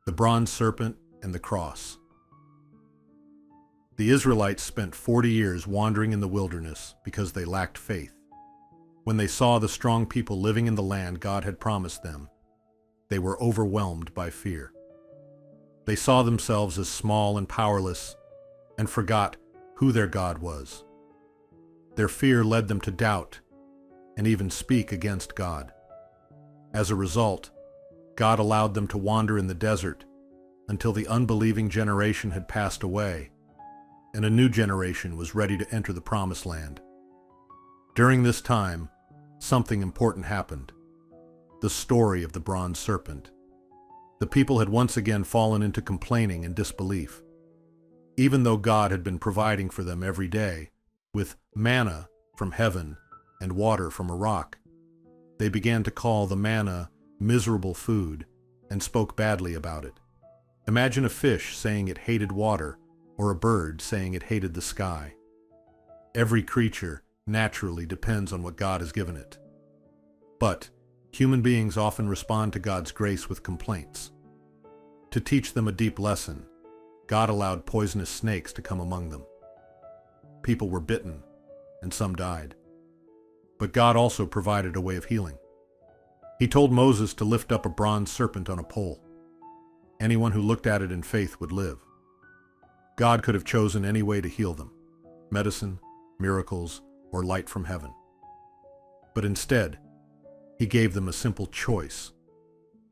The bronze serpent and the cross. The Israelites spent 40 years wandering in the wilderness because they lacked faith. When they saw the strong people living in the land God had promised them, they were overwhelmed by fear. They saw themselves as small and powerless and forgot who their God was. Their fear led them to doubt and even speak against God. As a result, God allowed them to wander in the desert until the unbelieving generation had passed away and a new generation was ready to enter the Promised Land. During this time, something important happened. The story of the bronze serpent. The people had once again fallen into complaining and disbelief. Even though God had been providing for them every day with manna from heaven and water from a rock, they began to call the manna miserable food and spoke badly about it. Imagine a fish saying it hated water or a bird saying it hated the sky. Every creature naturally depends on what God has given it. But human beings often respond to God's grace with complaints. To teach them a deep lesson, God allowed poisonous snakes to come among them. People were bitten, and some died. But God also provided a way of healing. He told Moses to lift up a bronze serpent on a pole. Anyone who looked at it in faith would live. God could have chosen any way to heal them: medicine, miracles, or light from heaven. But instead, He gave them a simple choice: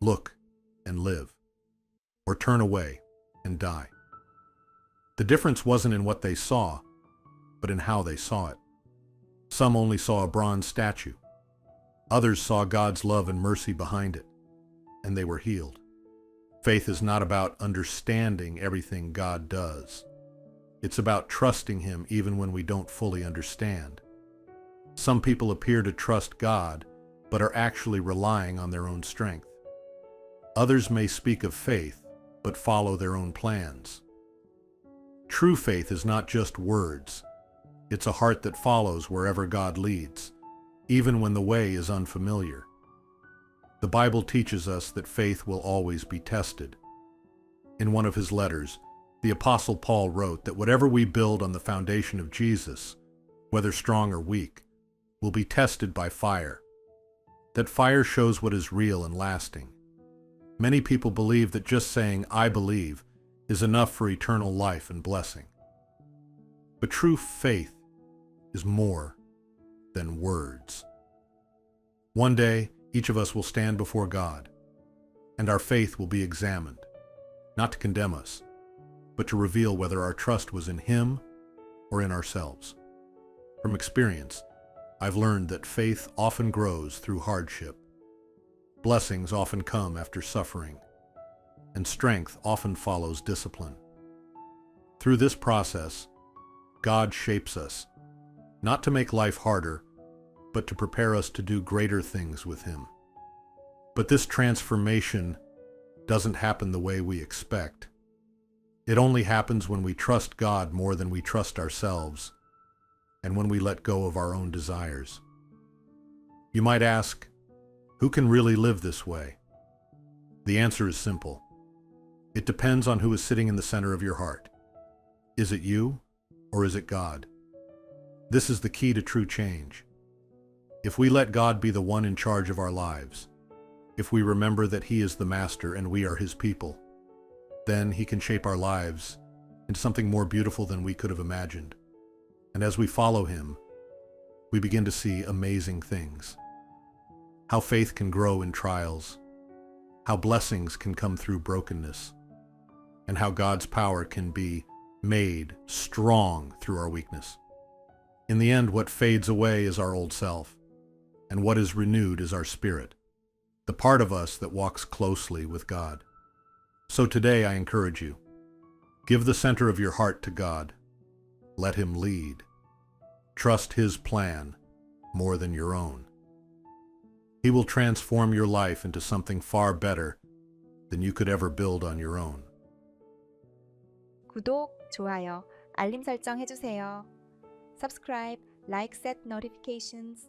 look and live, or turn away and die. The difference wasn't in what they saw, but in how they saw it. Some only saw a bronze statue. Others saw God's love and mercy behind it, and they were healed. Faith is not about understanding everything God does. It's about trusting Him even when we don't fully understand. Some people appear to trust God, but are actually relying on their own strength. Others may speak of faith, but follow their own plans. True faith is not just words. It's a heart that follows wherever God leads, even when the way is unfamiliar. The Bible teaches us that faith will always be tested. In one of his letters, the Apostle Paul wrote that whatever we build on the foundation of Jesus, whether strong or weak, will be tested by fire. That fire shows what is real and lasting. Many people believe that just saying, "I believe," is enough for eternal life and blessing. But true faith is more than words. One day, each of us will stand before God, and our faith will be examined, not to condemn us, but to reveal whether our trust was in Him or in ourselves. From experience, I've learned that faith often grows through hardship. Blessings often come after suffering, and strength often follows discipline. Through this process, God shapes us, not to make life harder, but to prepare us to do greater things with Him. But this transformation doesn't happen the way we expect. It only happens when we trust God more than we trust ourselves, and when we let go of our own desires. You might ask, who can really live this way? The answer is simple. It depends on who is sitting in the center of your heart. Is it you, or is it God? This is the key to true change. If we let God be the one in charge of our lives, if we remember that He is the Master and we are His people, then He can shape our lives into something more beautiful than we could have imagined. And as we follow Him, we begin to see amazing things. How faith can grow in trials, how blessings can come through brokenness, and how God's power can be made strong through our weakness. In the end, what fades away is our old self, and what is renewed is our spirit, the part of us that walks closely with God. So today I encourage you, give the center of your heart to God. Let Him lead. Trust His plan more than your own. He will transform your life into something far better than you could ever build on your own. 구독, 좋아요, 알림 설정 해주세요. Subscribe, like, set notifications.